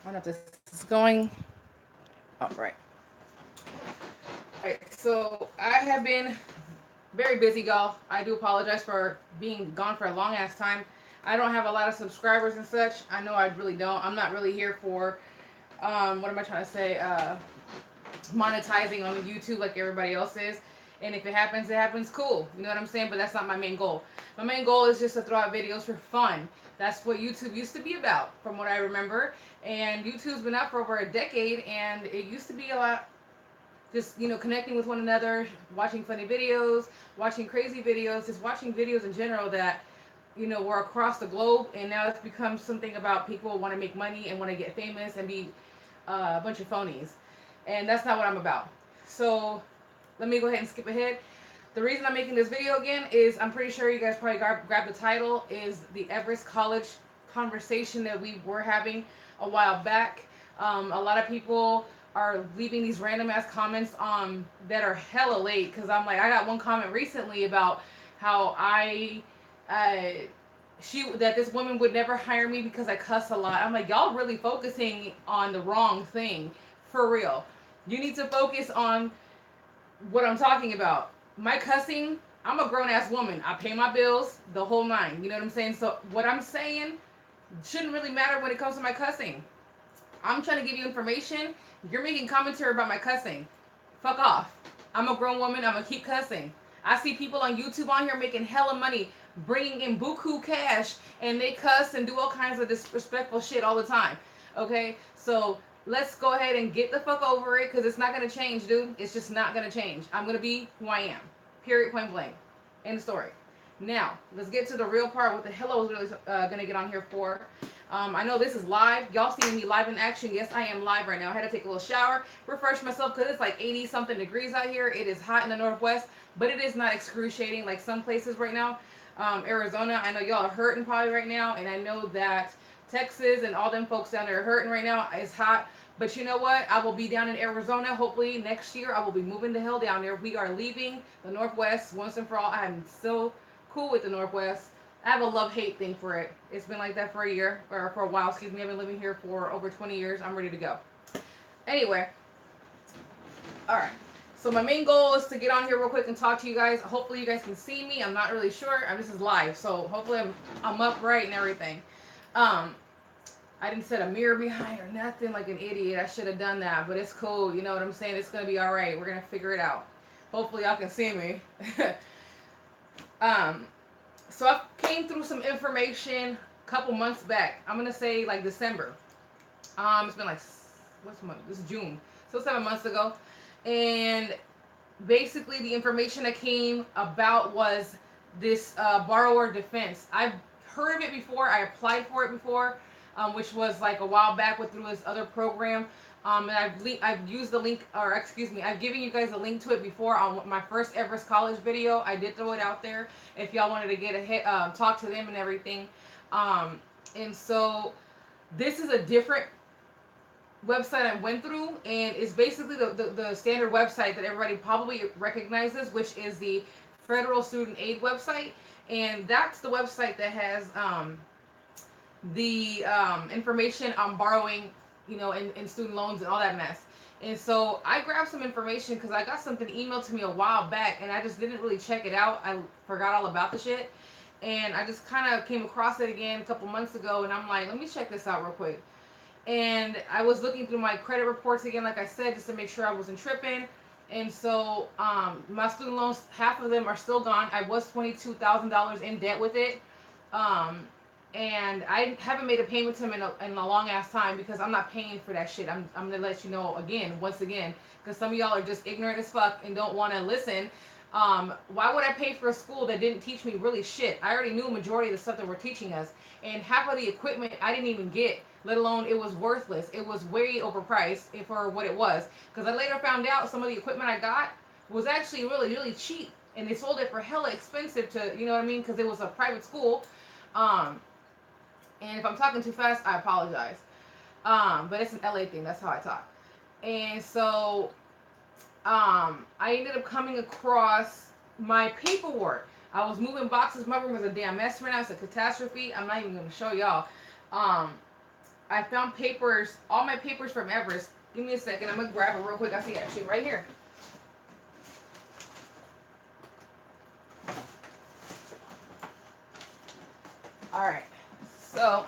I don't know if this is going. Oh, right. Alright, so I have been very busy, y'all. I do apologize for being gone for a long ass time. I don't have a lot of subscribers and such. I know I really don't. I'm not really here for, what am I trying to say? Monetizing on YouTube like everybody else is. And if it happens, cool. You know what I'm saying? But that's not my main goal. My main goal is just to throw out videos for fun. That's what YouTube used to be about, from what I remember. And YouTube's been out for over a decade, and it used to be a lot just connecting with one another, watching funny videos, watching crazy videos, just watching videos in general that were across the globe. And now it's become something about people want to make money and want to get famous and be a bunch of phonies, and that's not what I'm about. So let me go ahead and skip ahead. The reason I'm making this video again is I'm pretty sure you guys probably grabbed the title, is the Everest College conversation that we were having a while back. A lot of people are leaving these random ass comments that are hella late, because I'm like, I got one comment recently about how uh, that this woman would never hire me because I cuss a lot. I'm like, y'all really focusing on the wrong thing, for real. You need to focus on what I'm talking about. My cussing, I'm a grown ass woman. I pay my bills, the whole nine. You know what I'm saying? So what I'm saying shouldn't really matter when it comes to my cussing. I'm trying to give you information. You're making commentary about my cussing. Fuck off. I'm a grown woman. I'm gonna keep cussing. I see people on YouTube on here making hella money, bringing in buku cash, and they cuss and do all kinds of disrespectful shit all the time. Okay, so let's go ahead and get the fuck over it, because it's not gonna change, dude. It's just not gonna change. I'm gonna be who I am. Period. Point blank. End of story. Now, let's get to the real part. What the hell I was really gonna get on here for? I know this is live. Y'all seeing me live in action. Yes, I am live right now. I had to take a little shower, refresh myself, because it's like 80 something degrees out here. It is hot in the Northwest, but it is not excruciating like some places right now. Arizona, I know y'all are hurting probably right now, and I know that Texas and all them folks down there are hurting right now. It's hot. But you know what? I will be down in Arizona. Hopefully next year I will be moving the hell down there. We are leaving the Northwest once and for all. I'm so cool with the Northwest. I have a love-hate thing for it. It's been like that for a year, or for a while, excuse me. I've been living here for over 20 years. I'm ready to go. Anyway, all right. So my main goal is to get on here real quick and talk to you guys. Hopefully you guys can see me. I'm not really sure. This is live, so hopefully I'm upright and everything. Um, I didn't set a mirror behind or nothing like an idiot. I should have done that, but it's cool. You know what I'm saying? It's gonna be all right. We're gonna figure it out. Hopefully y'all can see me. um, so I came through some information a couple months back. I'm gonna say like December. It's been like, what's month? This is June, so 7 months ago. And basically, the information that came about was this borrower defense. I've heard of it before. I applied for it before, which was like a while back with through this other program. And I've used the link, or excuse me, I've given you guys a link to it before on my first Everest College video. I did throw it out there if y'all wanted to get a hit, talk to them and everything. And so this is a different website I went through, and it's basically the standard website that everybody probably recognizes, which is the Federal Student Aid website. And that's the website that has the information on borrowing, and student loans and all that mess. And so I grabbed some information because I got something emailed to me a while back, and I just didn't really check it out. I forgot all about the shit. And I just kind of came across it again a couple months ago, and I'm like, let me check this out real quick. And I was looking through my credit reports again, like I said, just to make sure I wasn't tripping. And so my student loans, half of them are still gone. I was $22,000 in debt with it. And I haven't made a payment to him in a long ass time, because I'm not paying for that shit. I'm going to let you know again, once again, because some of y'all are just ignorant as fuck and don't want to listen. Why would I pay for a school that didn't teach me really shit? I already knew a majority of the stuff that we're teaching us, and half of the equipment I didn't even get, let alone it was worthless. It was way overpriced for what it was, because I later found out some of the equipment I got was actually really, really cheap, and they sold it for hella expensive to, you know what I mean, because it was a private school. And if I'm talking too fast, I apologize. But it's an LA thing. That's how I talk. And so I ended up coming across my paperwork. I was moving boxes. My room was a damn mess right now. It's a catastrophe. I'm not even going to show y'all. I found papers, all my papers from Everest. Give me a second. I'm gonna grab it real quick. I see that shit right here. All right. So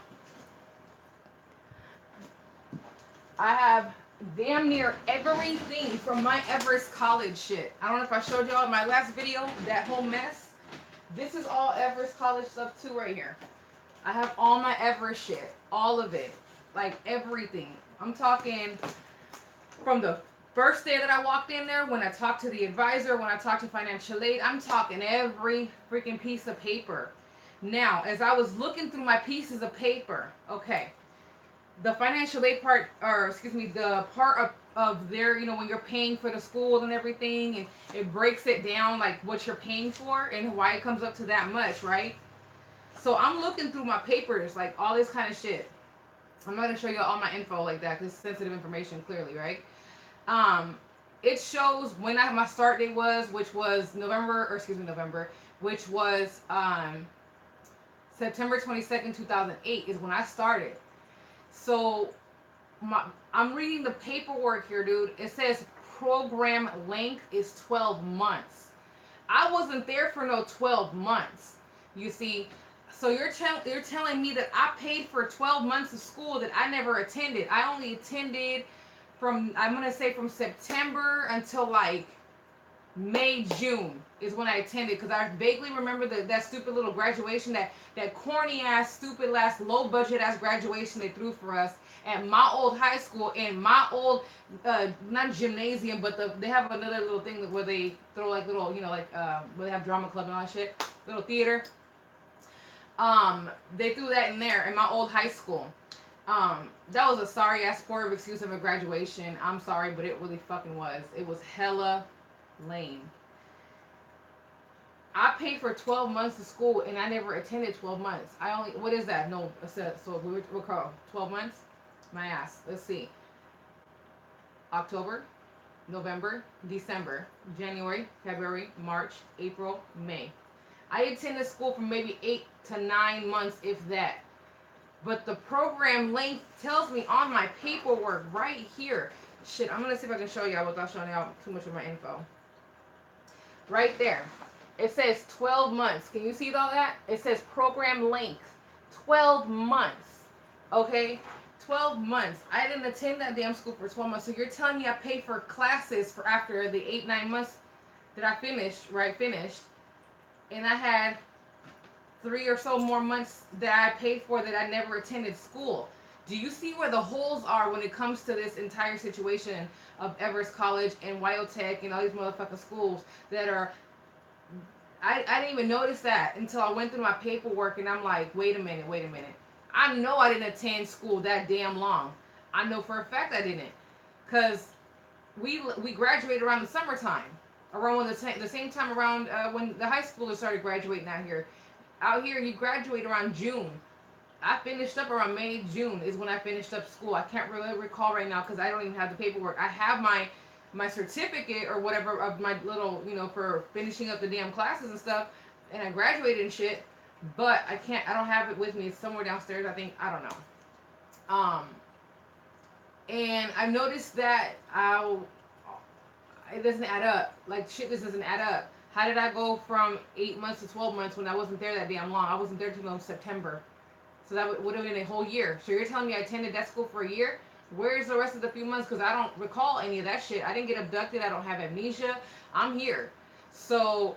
I have damn near everything from my Everest college shit. I don't know if I showed y'all in my last video that whole mess. This is all Everest college stuff too right here. I have all my Everest shit, all of it, like everything. I'm talking from the first day that I walked in there, when I talked to the advisor, when I talked to financial aid, I'm talking every freaking piece of paper. Now, as I was looking through my pieces of paper, okay, the financial aid part, or excuse me, the part of their, when you're paying for the school and everything, and it breaks it down like what you're paying for and why it comes up to that much, right? So I'm looking through my papers, like all this kind of shit. I'm not gonna show you all my info like that because it's sensitive information, clearly, right? Um, it shows when my start date was, which was November, which was September 22nd, 2008 is when I started. So I'm reading the paperwork here, dude. It says program length is 12 months. I wasn't there for no 12 months. You see, so you're telling me that I paid for 12 months of school that I never attended. I only attended from, I'm gonna say, from September until like May, June is when I attended, because I vaguely remember that stupid little graduation, that corny ass, stupid ass, low budget ass graduation they threw for us at my old high school, in my old not gymnasium, but they have another little thing where they throw like little, where they have drama club and all that shit, little theater. They threw that in there in my old high school. That was a sorry ass poor of excuse of a graduation. I'm sorry, but it really fucking was. It was hella lame. I paid for 12 months of school and I never attended 12 months. I only, what is that? No, so we'll call 12 months? My ass. Let's see. October, November, December, January, February, March, April, May. I attended school for maybe 8 to 9 months, if that. But the program length tells me on my paperwork right here. Shit, I'm going to see if I can show y'all without showing y'all too much of my info. Right there. It says 12 months. Can you see all that? It says program length. 12 months. Okay? 12 months. I didn't attend that damn school for 12 months. So you're telling me I paid for classes for after the 8, 9 months that I finished, and I had 3 or so more months that I paid for that I never attended school. Do you see where the holes are when it comes to this entire situation of Everest College and Wyotech and all these motherfucking schools that are... I didn't even notice that until I went through my paperwork, and I'm like, wait a minute. I know I didn't attend school that damn long. I know for a fact I didn't. Because we graduated around the summertime. Around the same time around when the high schoolers started graduating out here. Out here, you graduate around June. I finished up around May, June is when I finished up school. I can't really recall right now because I don't even have the paperwork. I have my certificate or whatever of my little, for finishing up the damn classes and stuff, and I graduated and shit, but I don't have it with me. It's somewhere downstairs, I think. I don't know. And I noticed that it doesn't add up. Like, shit, this doesn't add up. How did I go from 8 months to 12 months when I wasn't there that damn long? I wasn't there until September. So that would have been a whole year. So you're telling me I attended that school for a year? Where's the rest of the few months? Because I don't recall any of that shit. I didn't get abducted. I don't have amnesia. I'm here. So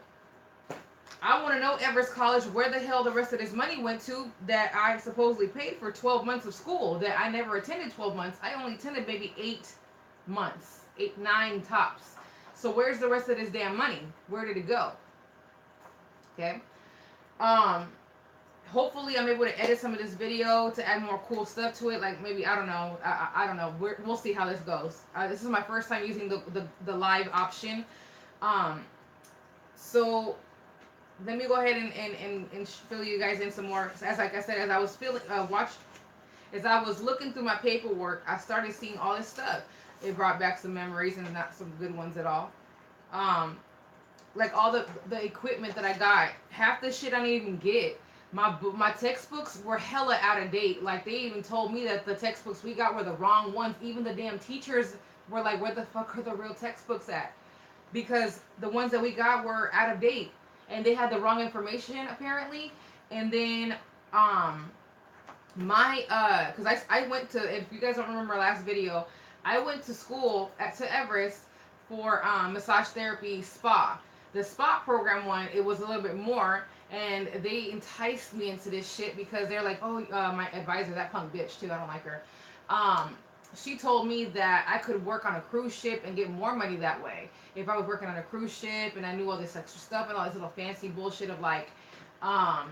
I want to know, Everest College, where the hell the rest of this money went to that I supposedly paid for 12 months of school that I never attended 12 months. I only attended maybe 8 months, 8, 9 tops. So where's the rest of this damn money? Where did it go? Okay. Hopefully I'm able to edit some of this video to add more cool stuff to it. Like, maybe, I don't know. I don't know. We'll see how this goes. This is my first time using the live option. So let me go ahead and fill you guys in some more. As like I said, as I was as I was looking through my paperwork, I started seeing all this stuff. It brought back some memories, and not some good ones at all. Like all the equipment that I got, half the shit I didn't even get. My textbooks were hella out of date. Like they even told me that the textbooks we got were the wrong ones. Even the damn teachers were like, "Where the fuck are the real textbooks at?" Because the ones that we got were out of date and they had the wrong information apparently. And then um my because I went to, if you guys don't remember last video, I went to school to Everest for massage therapy spa. The spa program one, it was a little bit more, and they enticed me into this shit because they're like, oh, my advisor, that punk bitch too, I don't like her. um she told me that I could work on a cruise ship and get more money that way if I was working on a cruise ship and I knew all this extra stuff and all this little fancy bullshit of like um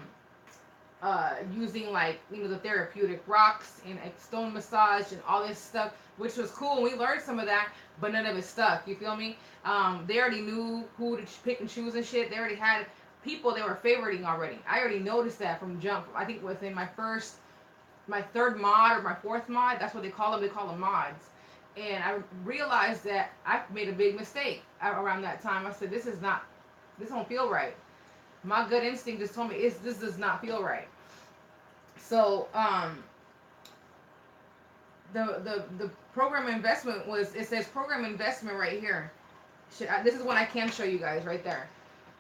using like the therapeutic rocks and like stone massage and all this stuff, which was cool. And we learned some of that, but none of it stuck. You feel me? They already knew who to pick and choose and shit. They already had people they were favoriting already. I already noticed that from jump. I think within my third mod or my fourth mod, that's what they call them. They call them mods. And I realized that I made a big mistake around that time. I said, this don't feel right. My gut instinct just told me this does not feel right. So the program investment was, it says program investment right here. This is one I can show you guys right there.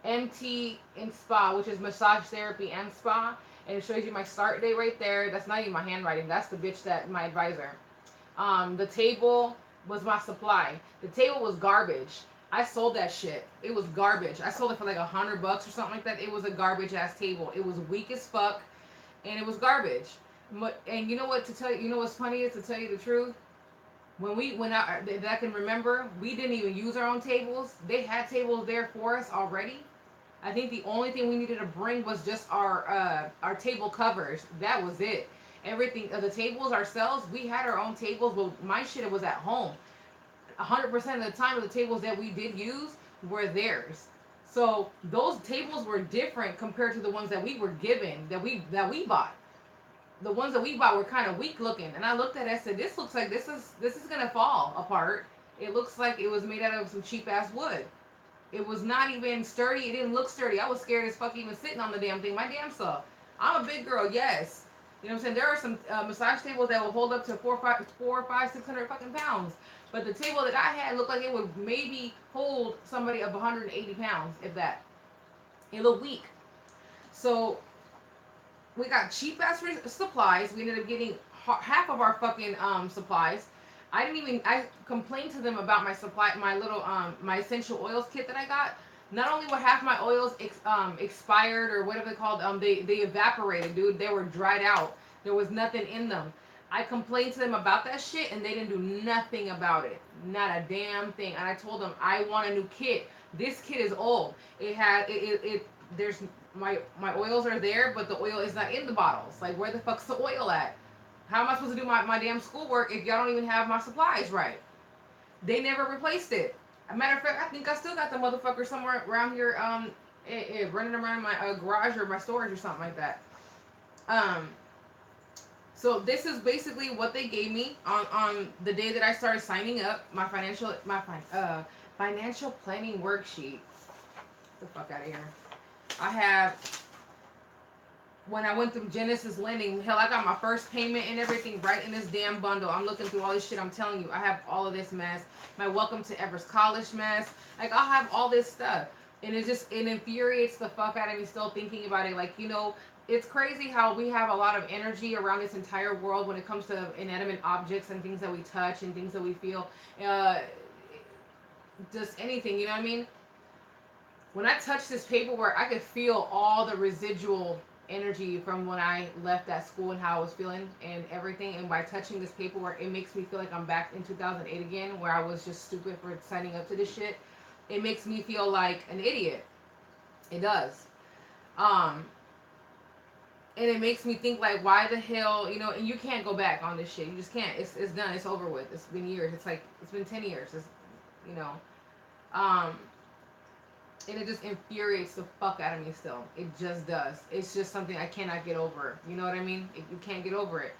MT and spa, which is massage therapy and spa, and it shows you my start date right there. That's not even my handwriting. That's the bitch that my advisor. The table was my supply. The table was garbage. I sold that shit. It was garbage. I sold it for like $100 or something like that. It was a garbage ass table. It was weak as fuck, and it was garbage. And you know what to tell you? You know what's funny is, to tell you the truth. When we went out, that I can remember, we didn't even use our own tables. They had tables there for us already. I think the only thing we needed to bring was just our table covers. That was it. Everything, the tables ourselves, we had our own tables, but my shit was at home. 100% of the time, of the tables that we did use were theirs. So those tables were different compared to the ones that we were given, that we bought. The ones that we bought were kind of weak looking, and I looked at it and said, "This looks like this is gonna fall apart. It looks like it was made out of some cheap ass wood. It was not even sturdy. It didn't look sturdy. I was scared as fuck even sitting on the damn thing. My damn self. I'm a big girl, yes. You know what I'm saying? There are some massage tables that will hold up to 600 fucking pounds. But the table that I had looked like it would maybe hold somebody of 180 pounds, if that. It looked weak. So we got cheap ass supplies. We ended up getting half of our fucking supplies. I complained to them about my supply, my little my essential oils kit that I got. Not only were half my oils expired, or whatever they called, they evaporated, dude. They were dried out. There was nothing in them. I complained to them about that shit, and they didn't do nothing about it. Not a damn thing. And I told them I want a new kit. This kit is old. It had it there's my oils are there, but the oil is not in the bottles. Like, where the fuck's the oil at? How am I supposed to do my damn schoolwork if y'all don't even have my supplies right? They never replaced it. A matter of fact, I think I still got the motherfucker somewhere around here, running around my garage or my storage or something like that. Um, so this is basically what they gave me on the day that I started signing up. My financial planning worksheet. Get the fuck out of here. I have, when I went through Genesis Lending, hell, I got my first payment and everything right in this damn bundle. I'm looking through all this shit. I'm telling you, I have all of this mess. My welcome to Everest College mess. Like, I'll have all this stuff. And it infuriates the fuck out of me still thinking about it. Like, it's crazy how we have a lot of energy around this entire world when it comes to inanimate objects and things that we touch and things that we feel. Just anything, you know what I mean? When I touch this paperwork, I could feel all the residual energy from when I left that school and how I was feeling and everything. And by touching this paperwork, it makes me feel like I'm back in 2008 again, where I was just stupid for signing up to this shit. It makes me feel like an idiot. It does. And it makes me think, like, why the hell, and you can't go back on this shit. You just can't. It's done. It's over with. It's been years. It's been 10 years. You know. And it just infuriates the fuck out of me still. It just does. It's just something I cannot get over. You know what I mean? You can't get over it.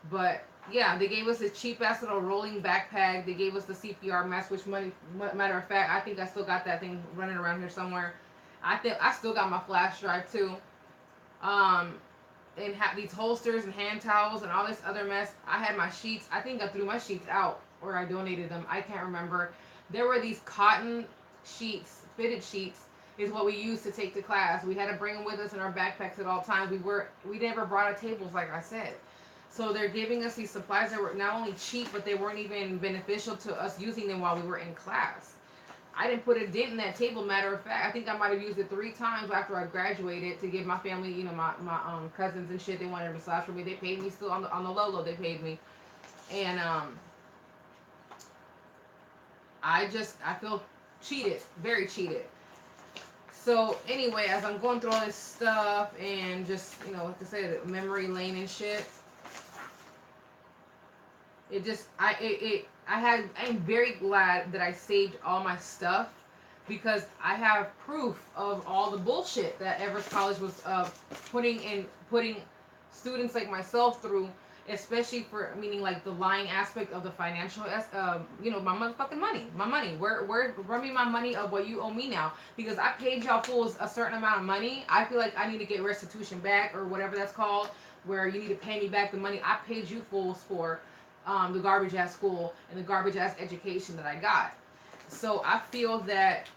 But yeah, they gave us this cheap ass little rolling backpack. They gave us the CPR mask, which matter of fact, I think I still got that thing running around here somewhere. I think I still got my flash drive too. Um, and have these holsters and hand towels and all this other mess. I had my sheets. I think I threw my sheets out or I donated them. I can't remember. There were these cotton sheets, fitted sheets, is what we used to take to class. We had to bring them with us in our backpacks at all times. We never brought our tables, like I said. So they're giving us these supplies that were not only cheap, but they weren't even beneficial to us using them while we were in class. I didn't put a dent in that table. Matter of fact, I think I might have used it 3 times after I graduated to give my family, my cousins and shit. They wanted a massage for me. They paid me still on the low low. They paid me, and I feel cheated, very cheated. So anyway, as I'm going through all this stuff and just what to say, the memory lane and shit, it just I'm very glad that I saved all my stuff because I have proof of all the bullshit that Everest College was putting students like myself through, especially for meaning like the lying aspect of the financial my motherfucking money, my money. Where run me my money of what you owe me now, because I paid y'all fools a certain amount of money. I feel like I need to get restitution back or whatever that's called, where you need to pay me back the money I paid you fools for the garbage ass school and the garbage ass education that I got. So I feel that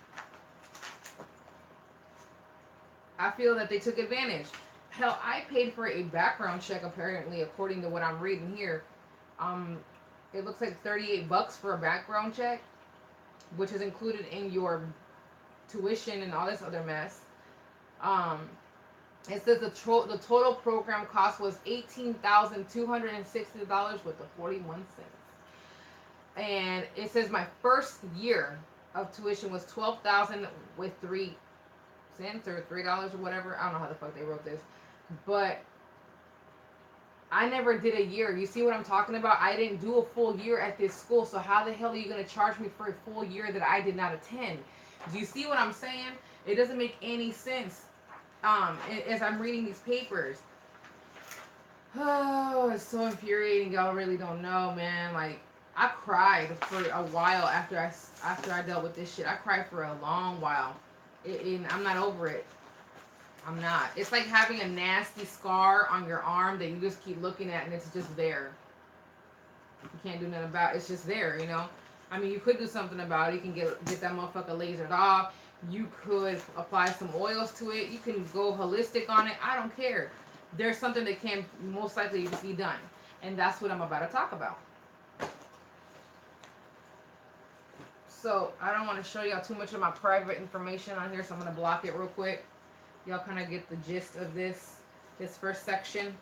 they took advantage. Hell, I paid for a background check apparently, according to what I'm reading here. Um, it looks like $38 for a background check, which is included in your tuition and all this other mess. Um, it says the total program cost was $18,260 with the 41 cents. And it says my first year of tuition was 12,000 with 3 cents or $3 or whatever. I don't know how the fuck they wrote this, but I never did a year. You see what I'm talking about? I didn't do a full year at this school, so how the hell are you going to charge me for a full year that I did not attend? Do you see what I'm saying? It doesn't make any sense. As I'm reading these papers, oh, it's so infuriating. Y'all really don't know, man. Like, I cried for a while after I dealt with this shit. I cried for a long while. I'm not over it. I'm not. It's like having a nasty scar on your arm that you just keep looking at and it's just there. You can't do nothing about it. It's just there, I mean, you could do something about it. You can get that motherfucker lasered off. You could apply some oils to it. You can go holistic on it. I don't care. There's something that can most likely be done. And that's what I'm about to talk about. So, I don't want to show y'all too much of my private information on here, so I'm going to block it real quick. Y'all kind of get the gist of this first section.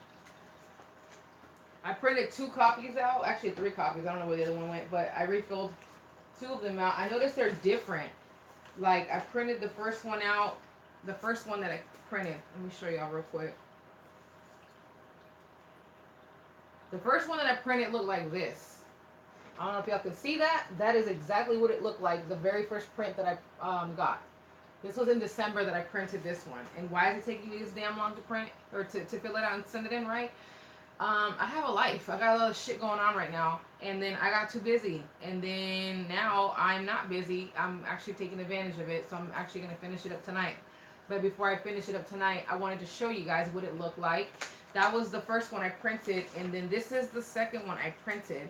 I printed 2 copies out. Actually, 3 copies. I don't know where the other one went, but I refilled 2 of them out. I noticed they're different. Like, I printed the first one out. The first one that I printed. Let me show y'all real quick. The first one that I printed looked like this. I don't know if y'all can see that. That is exactly what it looked like, the very first print that I got. This was in December that I printed this one. And why is it taking me this damn long to print, or to fill it out and send it in, right? I have a life. I got a lot of shit going on right now. And then I got too busy. And then now I'm not busy. I'm actually taking advantage of it. So I'm actually going to finish it up tonight. But before I finish it up tonight, I wanted to show you guys what it looked like. That was the first one I printed. And then this is the second one I printed.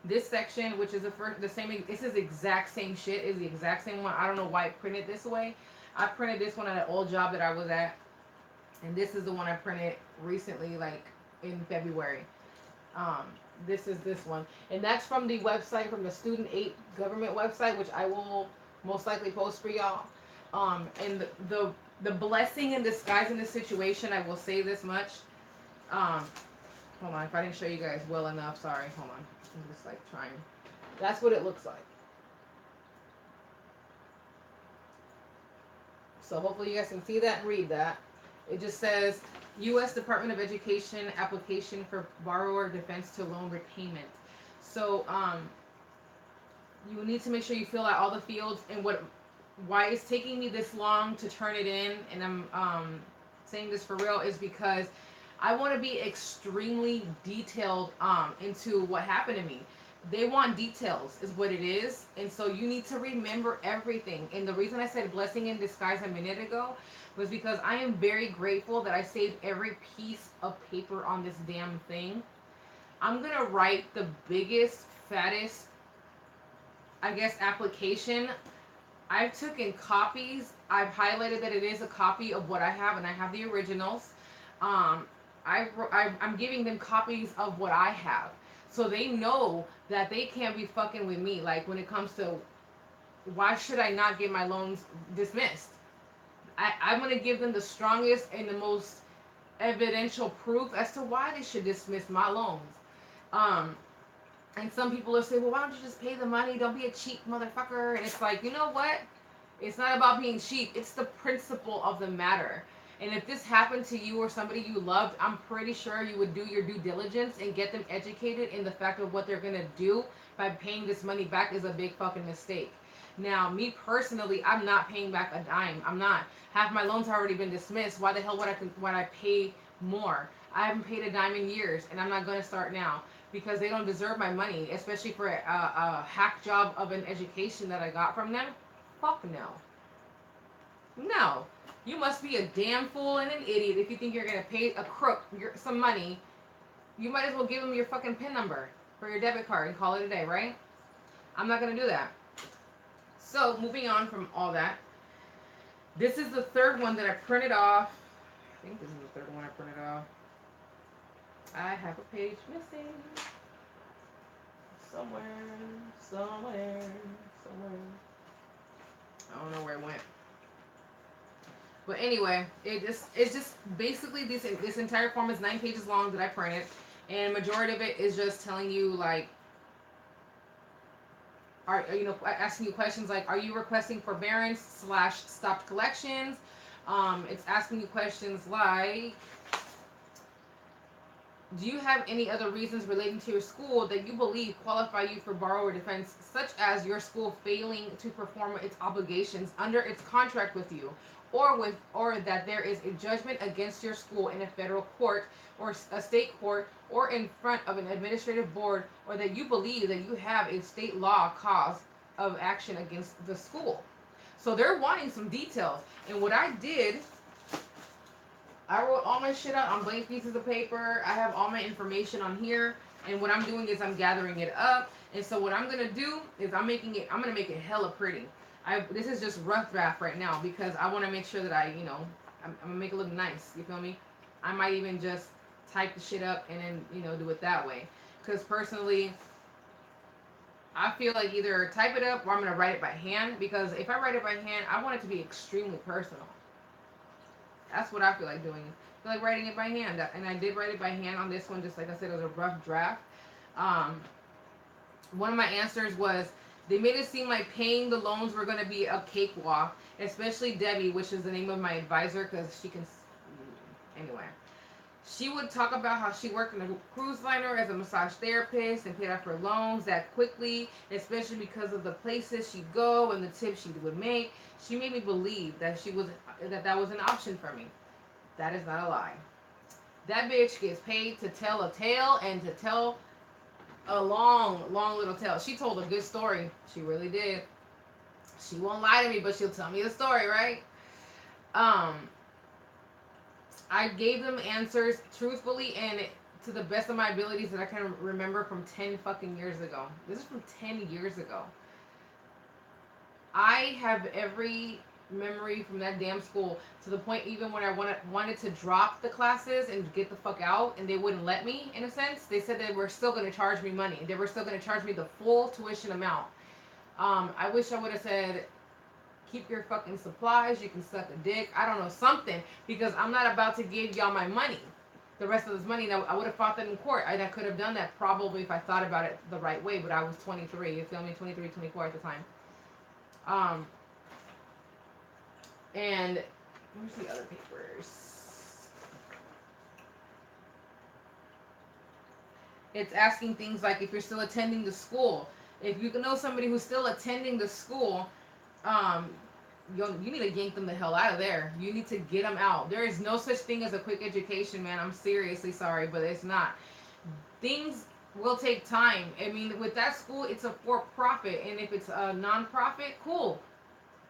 This section, which is the same, this is the exact same shit, is the exact same one. I don't know why I printed this way. I printed this one at an old job that I was at. And this is the one I printed recently, like in February. This is this one. And that's from the website, from the Student 8 government website, which I will most likely post for y'all. And the blessing in disguise in this situation, I will say this much. Hold on, if I didn't show you guys well enough, sorry, hold on. I'm just like trying. That's what it looks like. So hopefully you guys can see that and read that. It just says U.S. Department of Education application for borrower defense to loan repayment. So you need to make sure you fill out all the fields, and why it's taking me this long to turn it in, and I'm saying this for real, is because I want to be extremely detailed into what happened to me. They want details, is what it is. And so you need to remember everything. And the reason I said blessing in disguise a minute ago was because I am very grateful that I saved every piece of paper on this damn thing. I'm gonna write the biggest, fattest, I guess, application. I've taken copies. I've highlighted that it is a copy of what I have, and I have the originals. Um, I'm giving them copies of what I have, so they know that they can't be fucking with me. Like when it comes to why should I not get my loans dismissed? I'm gonna give them the strongest and the most evidential proof as to why they should dismiss my loans. Um, and some people will say, well, why don't you just pay the money? Don't be a cheap motherfucker. And it's like, you know what? It's not about being cheap. It's the principle of the matter. And if this happened to you or somebody you loved, I'm pretty sure you would do your due diligence and get them educated in the fact of what they're going to do by paying this money back is a big fucking mistake. Now, me personally, I'm not paying back a dime. I'm not. Half my loans have already been dismissed. Why the hell would I pay more? I haven't paid a dime in years, and I'm not going to start now because they don't deserve my money, especially for a hack job of an education that I got from them. Fuck no. No. You must be a damn fool and an idiot if you think you're going to pay a crook some money. You might as well give them your fucking PIN number for your debit card and call it a day, right? I'm not going to do that. So, moving on from all that, this is the third one that I printed off. I think this is the third one I printed off. I have a page missing. Somewhere. I don't know where it went. But anyway, it's just basically this entire form is 9 pages long that I printed, and majority of it is just telling you like, asking you questions like, are you requesting forbearance / stopped collections? It's asking you questions like, do you have any other reasons relating to your school that you believe qualify you for borrower defense, such as your school failing to perform its obligations under its contract with you, or that there is a judgment against your school in a federal court or a state court or in front of an administrative board, or that you believe that you have a state law cause of action against the school. So they're wanting some details. And what I did, I wrote all my shit out on blank pieces of paper. I have all my information on here. And what I'm doing is I'm gathering it up. And so what I'm going to do is I'm going to make it hella pretty. This is just rough draft right now because I want to make sure that I'm going to make it look nice. You feel me? I might even just type the shit up and then, do it that way. Because personally, I feel like either type it up or I'm going to write it by hand. Because if I write it by hand, I want it to be extremely personal. That's what I feel like doing. I feel like writing it by hand. And I did write it by hand on this one, just like I said, it was a rough draft. One of my answers was, they made it seem like paying the loans were going to be a cakewalk, especially Debbie, which is the name of my advisor, because she can... Anyway. She would talk about how she worked in a cruise liner as a massage therapist and paid off her loans that quickly, especially because of the places she'd go and the tips she would make. She made me believe that that was an option for me. That is not a lie. That bitch gets paid to tell a tale and to tell a long, long little tale. She told a good story. She really did. She won't lie to me, but she'll tell me the story, right? I gave them answers truthfully and to the best of my abilities that I can remember from 10 fucking years ago. This is from 10 years ago. I have every memory from that damn school, to the point even when I wanted to drop the classes and get the fuck out, and they wouldn't let me, in a sense. They said they were still going to charge me money. They were still going to charge me the full tuition amount. I wish I would have said, keep your fucking supplies, you can suck a dick, I don't know, something, because I'm not about to give y'all my money, the rest of this money. Now, I would have fought that in court. I could have done that probably if I thought about it the right way, but I was 23, you feel me, 23, 24 at the time. And where's the other papers? It's asking things like if you're still attending the school. If you know somebody who's still attending the school, you need to yank them the hell out of there. You need to get them out. There is no such thing as a quick education, man. I'm seriously sorry, but it's not. Things will take time. I mean, with that school, it's a for profit, and if it's a non-profit, cool.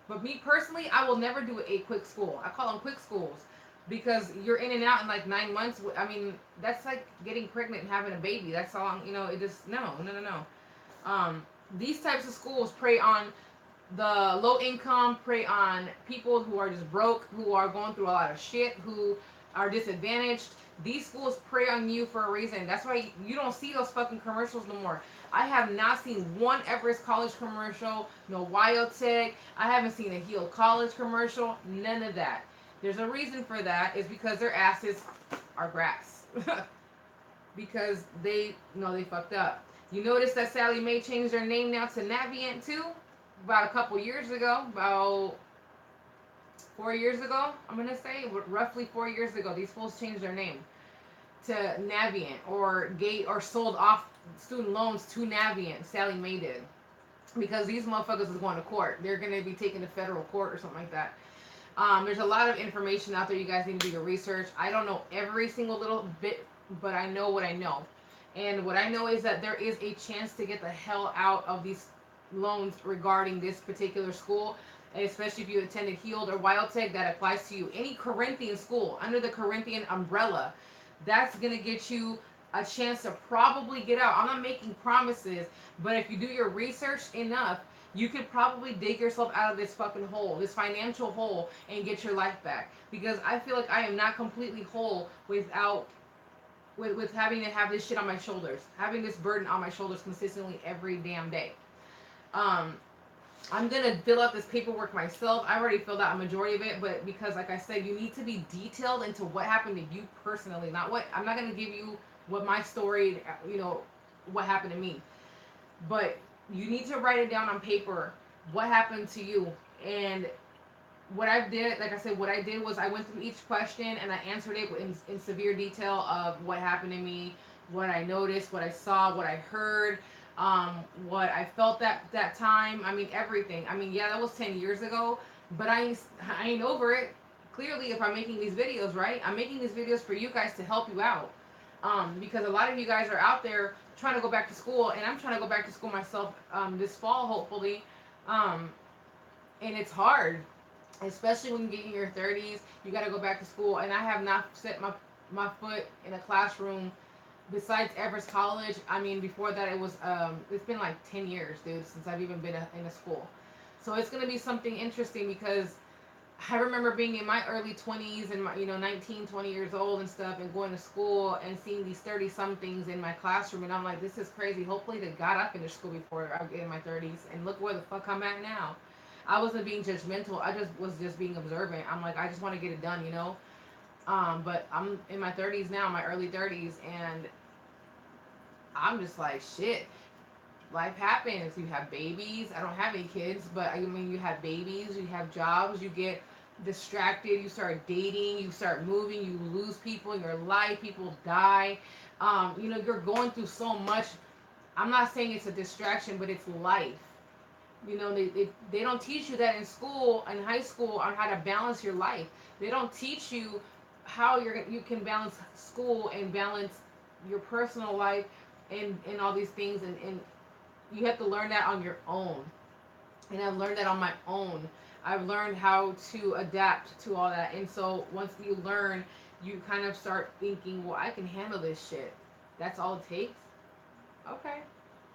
But me personally, I will never do a quick school. I call them quick schools because you're in and out in like 9 months. I mean, that's like getting pregnant and having a baby. That's all. It just no, no, no, no. These types of schools prey on the low income, prey on people who are just broke, who are going through a lot of shit, who are disadvantaged. These schools prey on you for a reason. That's why you don't see those fucking commercials no more. I have not seen one Everest College commercial, no Wyotech. I haven't seen a Heal College commercial, none of that. There's a reason for that. Is because their asses are grass. Because they know they fucked up. You notice that Sally Mae changed their name now to Navient too? About a couple years ago, about 4 years ago, I'm gonna say, roughly 4 years ago, these fools changed their name to Navient, or gate or sold off student loans to Navient. Sally Mae did, because these motherfuckers is going to court. They're gonna be taken to federal court or something like that. There's a lot of information out there. You guys need to do your research. I don't know every single little bit, but I know what I know. And what I know is that there is a chance to get the hell out of these loans regarding this particular school, especially if you attended Healed or Wildtech. That applies to you. Any Corinthian school under the Corinthian umbrella, that's going to get you a chance to probably get out. I'm not making promises, but if you do your research enough, you could probably dig yourself out of this fucking hole, this financial hole, and get your life back. Because I feel like I am not completely whole without with having to have this shit on my shoulders, having this burden on my shoulders consistently every damn day. Um, I'm gonna fill out this paperwork myself. I already filled out a majority of it, but because, like I said, you need to be detailed into what happened to you personally. Not what I'm not gonna give you what my story, what happened to me, but you need to write it down on paper. What happened to you? And what I did, like I said, what I did was I went through each question and I answered it in severe detail of what happened to me, what I noticed, what I saw, what I heard, what I felt that time. I mean, everything. I mean, yeah, that was 10 years ago, but I ain't over it. Clearly, if I'm making these videos, right? I'm making these videos for you guys to help you out. Because a lot of you guys are out there trying to go back to school, and I'm trying to go back to school myself this fall, hopefully. Um, and it's hard, especially when you get in your 30s. You got to go back to school, and I have not set my foot in a classroom besides Everest College. I mean, before that, it's been like 10 years, dude, since I've even been in a school. So it's gonna be something interesting, because I remember being in my early 20s and my 19, 20 years old and stuff, and going to school and seeing these 30 somethings in my classroom, and I'm like, this is crazy. Hopefully they got up into school before I get in my 30s, and look where the fuck I'm at now. I wasn't being judgmental. I just being observant. I'm like, I just want to get it done. But I'm in my 30s now, my early 30s, and I'm just like, shit. Life happens. You have babies. I don't have any kids, but I mean, you have babies. You have jobs. You get distracted. You start dating. You start moving. You lose people in your life. People die. You're going through so much. I'm not saying it's a distraction, but it's life. They don't teach you that in school, in high school, on how to balance your life. They don't teach you how you can balance school and balance your personal life, and all these things, and you have to learn that on your own. And I've learned that on my own. I've learned how to adapt to all that. And so once you learn, you kind of start thinking, well, I can handle this shit. That's all it takes. Okay,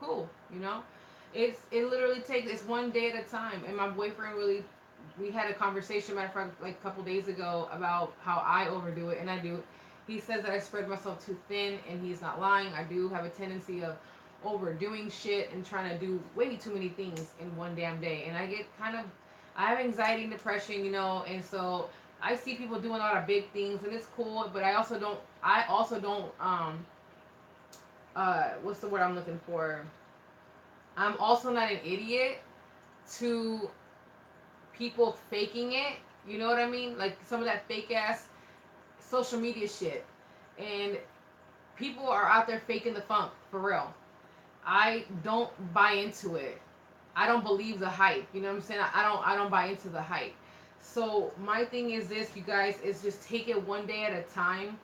cool. It literally takes, it's one day at a time. And my boyfriend really, we had a conversation, matter of fact, like a couple days ago, about how I overdo it, and I do. He says that I spread myself too thin, and he's not lying. I do have a tendency of overdoing shit and trying to do way too many things in one damn day. And I have anxiety and depression, and so I see people doing a lot of big things, and it's cool, but I also don't, what's the word I'm looking for? I'm also not an idiot to people faking it. You know what I mean? Like some of that fake ass social media shit. And people are out there faking the funk, for real. I don't buy into it. I don't believe the hype. You know what I'm saying? I don't buy into the hype. So my thing is this, you guys, is just take it one day at a time.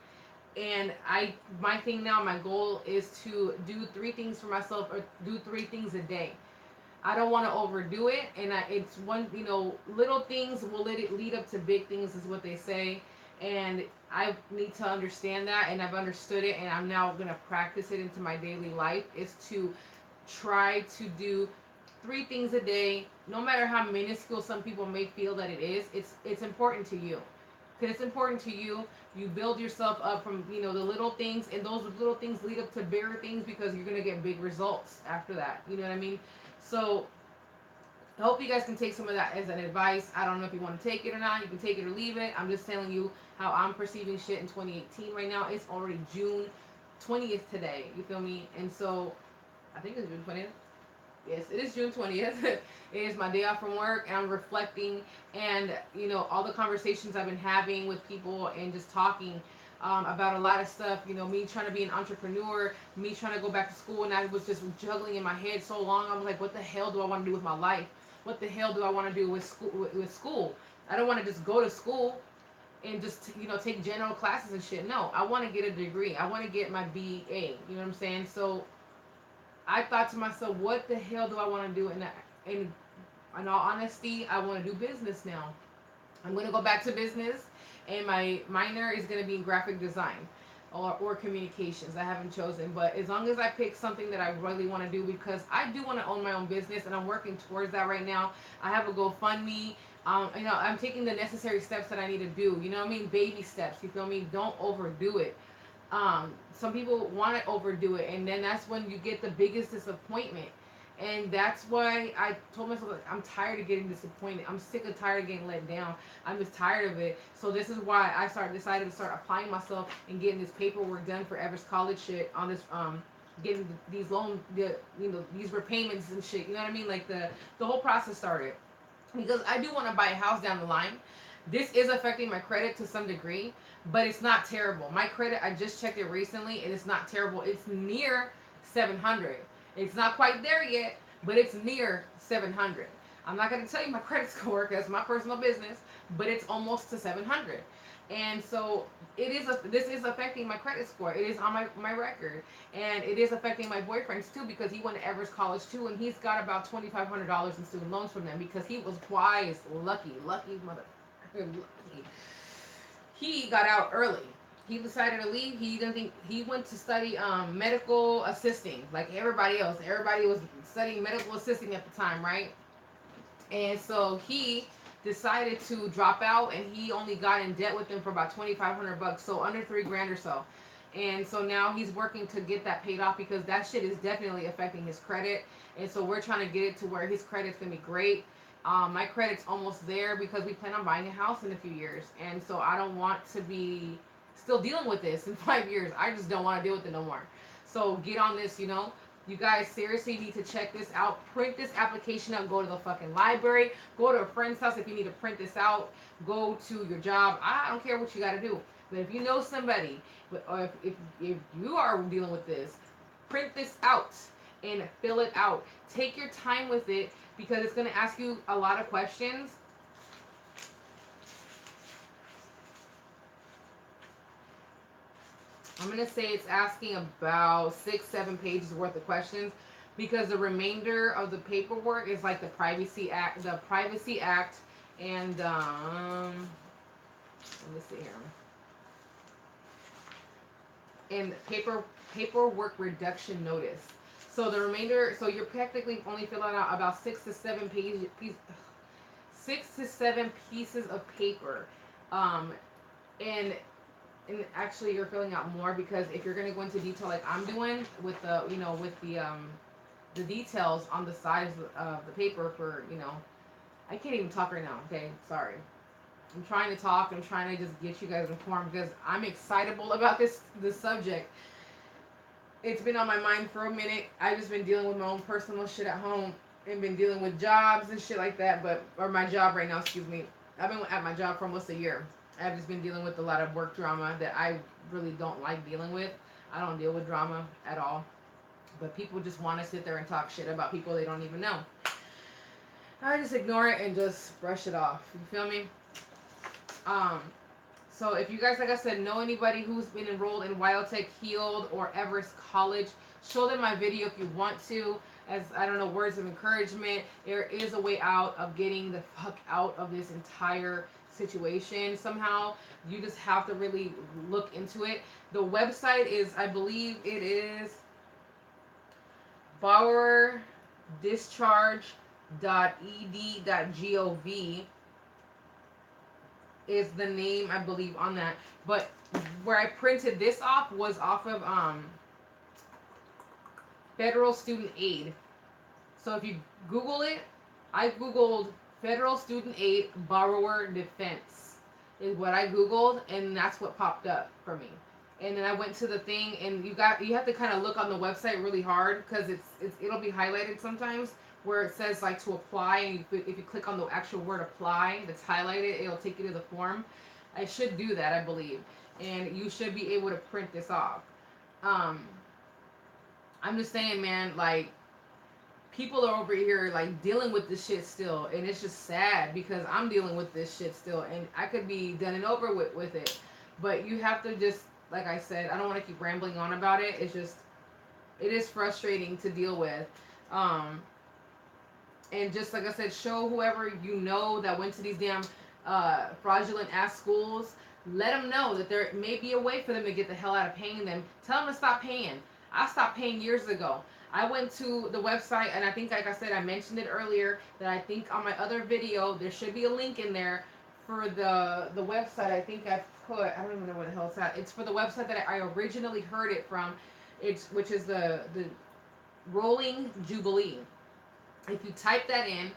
And my thing now, my goal is to do 3 things for myself, or do 3 things a day. I don't want to overdo it, and it's one, little things will lead up to big things, is what they say, and I need to understand that, and I've understood it, and I'm now gonna practice it into my daily life. Is to try to do 3 things a day, no matter how minuscule some people may feel that it is. It's important to you, because it's important to you. You build yourself up from the little things, and those little things lead up to bigger things, because you're gonna get big results after that. You know what I mean? So I hope you guys can take some of that as an advice. I don't know if you want to take it or not. You can take it or leave it. I'm just telling you how I'm perceiving shit in 2018 right now. It's already June 20th today. You feel me? And so I think it's June 20th. Yes, it is June 20th. It is my day off from work, and I'm reflecting, and all the conversations I've been having with people, and just talking about a lot of stuff. Me trying to be an entrepreneur, me trying to go back to school, and I was just juggling in my head so long. I was like, what the hell do I want to do with my life? What the hell do I want to do with school? With school, I don't want to just go to school and just take general classes and shit. No, I want to get a degree. I want to get my BA. You know what I'm saying? So I thought to myself, what the hell do I want to do? And in all honesty, I want to do business now. I'm going to go back to business, and my minor is going to be in graphic design, or communications. I haven't chosen, but as long as I pick something that I really want to do, because I do want to own my own business, and I'm working towards that right now. I have a GoFundMe. I'm taking the necessary steps that I need to do. You know what I mean? Baby steps. You feel me? Don't overdo it. Some people want to overdo it, and then that's when you get the biggest disappointment. And that's why I told myself, like, I'm tired of getting disappointed. I'm sick and tired of getting let down. I'm just tired of it. So this is why I decided to start applying myself and getting this paperwork done for Everest College shit on this getting these these repayments and shit. You know what I mean? Like the whole process started because I do want to buy a house down the line. This is affecting my credit to some degree, but it's not terrible. My credit, I just checked it recently, and it's not terrible. It's near 700. It's not quite there yet, but it's near 700. I'm not going to tell you my credit score because it's my personal business, but it's almost to 700. And so this is affecting my credit score. It is on my record, and it is affecting my boyfriend's too, because he went to Everest College too, and he's got about $2,500 in student loans from them, because he was wise, lucky mother. He got out early. He decided to leave. He didn't think he went to study medical assisting, like everybody else. Everybody was studying medical assisting at the time, right? And so he decided to drop out, and he only got in debt with them for about $2,500, so under 3 grand or so. And so now he's working to get that paid off, because that shit is definitely affecting his credit. And so we're trying to get it to where his credit's gonna be great. My credit's almost there, because we plan on buying a house in a few years, and so I don't want to be still dealing with this in 5 years. I just don't want to deal with it no more. So get on this, You guys seriously need to check this out. Print this application up. Go to the fucking library. Go to a friend's house if you need to print this out. Go to your job. I don't care what you got to do. But if you know somebody, or if you are dealing with this, print this out and fill it out. Take your time with it, because it's going to ask you a lot of questions. I'm going to say it's asking about 6-7 pages worth of questions, because the remainder of the paperwork is like the Privacy Act, and let me see here, and paperwork reduction notice. So the remainder, so you're practically only filling out about 6 to 7 pieces of paper, and actually you're filling out more, because if you're going to go into detail like I'm doing with the details on the sides of the paper for I can't even talk right now. Okay, sorry. I'm trying to talk. I'm trying to just get you guys informed, because I'm excitable about this subject. It's been on my mind for a minute. I've just been dealing with my own personal shit at home, and been dealing with jobs and shit like that. Or my job right now, excuse me. I've been at my job for almost a year. I've just been dealing with a lot of work drama that I really don't like dealing with. I don't deal with drama at all. But people just want to sit there and talk shit about people they don't even know. I just ignore it and just brush it off. You feel me? So if you guys, like I said, know anybody who's been enrolled in Wildtech, Healed, or Everest College, show them my video if you want to. As I don't know, words of encouragement. There is a way out of getting the fuck out of this entire situation somehow. You just have to really look into it. The website is, I believe it is borrowerdischarge.ed.gov is the name, I believe, on that. But where I printed this off was off of federal student aid. So if you Google it, I Googled federal student aid borrower defense is what I Googled, and that's what popped up for me. And then I went to the thing, and you have to kind of look on the website really hard because it'll be highlighted sometimes where it says like to apply, and if you click on the actual word apply that's highlighted, it'll take you to the form. I should do that, I believe, and you should be able to print this off. I'm just saying, man, like, people are over here like dealing with this shit still, and it's just sad because I'm dealing with this shit still, and I could be done and over with it. But you have to just, like I said, I don't want to keep rambling on about it. It's just, it is frustrating to deal with. And just like I said, show whoever you know that went to these damn fraudulent ass schools. Let them know that there may be a way for them to get the hell out of paying them. Tell them to stop paying. I stopped paying years ago. I went to the website, and I think, like I said, I mentioned it earlier, that I think on my other video, there should be a link in there for the website. I think I put, I don't even know where the hell it's at. It's for the website that I originally heard it from, which is the Rolling Jubilee. If you type that in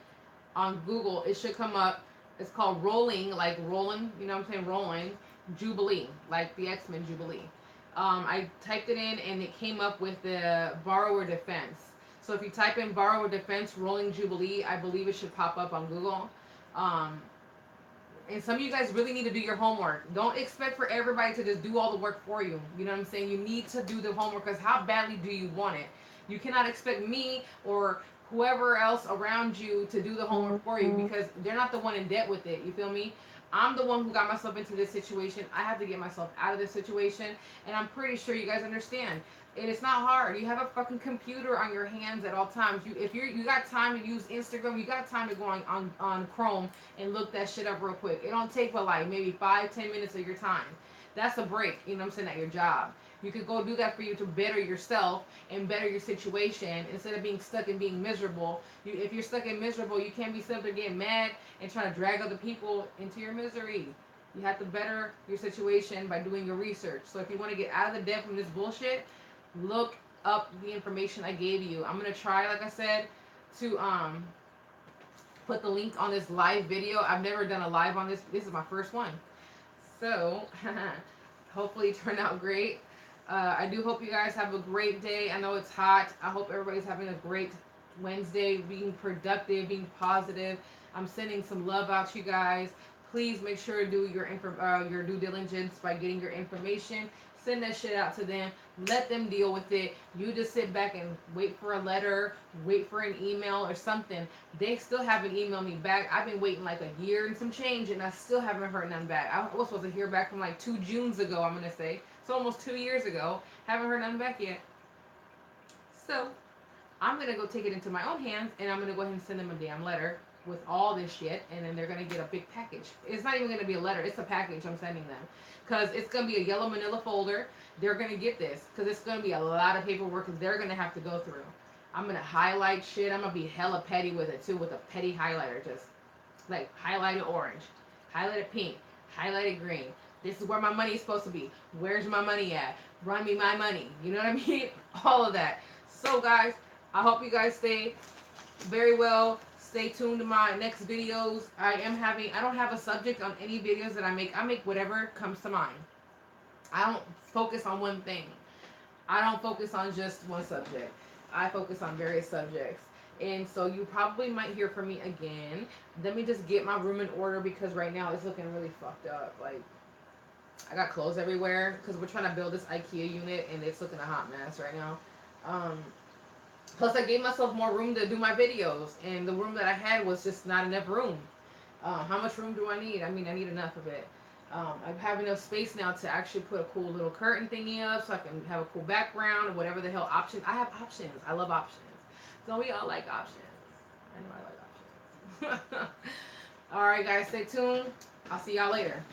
on Google, it should come up. It's called Rolling, like rolling, you know what I'm saying, Rolling Jubilee, like the X-Men Jubilee. I typed it in, and it came up with the borrower defense. So if you type in borrower defense Rolling Jubilee, I believe it should pop up on Google. And some of you guys really need to do your homework. Don't expect for everybody to just do all the work for you. You know what I'm saying? You need to do the homework, because how badly do you want it? You cannot expect me or whoever else around you to do the homework for you, because they're not the one in debt with it. You feel me? I'm the one who got myself into this situation. I have to get myself out of this situation, and I'm pretty sure you guys understand. And it's not hard. You have a fucking computer on your hands at all times. If you got time to use Instagram, you got time to go on Chrome and look that shit up real quick. It don't take but like maybe 5-10 minutes of your time. That's a break, you know what I'm saying, at your job. You could go do that for you to better yourself and better your situation instead of being stuck and being miserable. If you're stuck and miserable, you can't be stuck and getting mad and trying to drag other people into your misery. You have to better your situation by doing your research. So if you want to get out of the debt from this bullshit, look up the information I gave you. I'm going to try, like I said, to put the link on this live video. I've never done a live on this. This is my first one. So hopefully it turned out great. I do hope you guys have a great day. I know it's hot. I hope everybody's having a great Wednesday, being productive, being positive. I'm sending some love out to you guys. Please make sure to do your due diligence by getting your information. Send that shit out to them. Let them deal with it. You just sit back and wait for a letter, wait for an email or something. They still haven't emailed me back. I've been waiting like a year and some change, and I still haven't heard none back. I was supposed to hear back from like 2 Junes ago, I'm going to say. It's almost 2 years ago. Haven't heard none back yet. So, I'm going to go take it into my own hands, and I'm going to go ahead and send them a damn letter with all this shit, and then they're going to get a big package. It's not even going to be a letter. It's a package I'm sending them. Because it's going to be a yellow manila folder. They're going to get this. Because it's going to be a lot of paperwork that they're going to have to go through. I'm going to highlight shit. I'm going to be hella petty with it, too, with a petty highlighter. Just, like, highlight it orange. Highlight it pink. Highlight it green. This is where my money is supposed to be. Where's my money at? Run me my money. You know what I mean? All of that. So, guys, I hope you guys stay very well. Stay tuned to my next videos. I don't have a subject on any videos that I make. I make whatever comes to mind. I don't focus on one thing. I don't focus on just one subject. I focus on various subjects. And so you probably might hear from me again. Let me just get my room in order, because right now it's looking really fucked up. Like, I got clothes everywhere because we're trying to build this IKEA unit, and it's looking a hot mess right now. Plus, I gave myself more room to do my videos, and the room that I had was just not enough room. How much room do I need? I mean, I need enough of it. I have enough space now to actually put a cool little curtain thingy up so I can have a cool background or whatever the hell options. I have options. I love options. So we all like options. I know I like options. All right, guys, stay tuned. I'll see y'all later.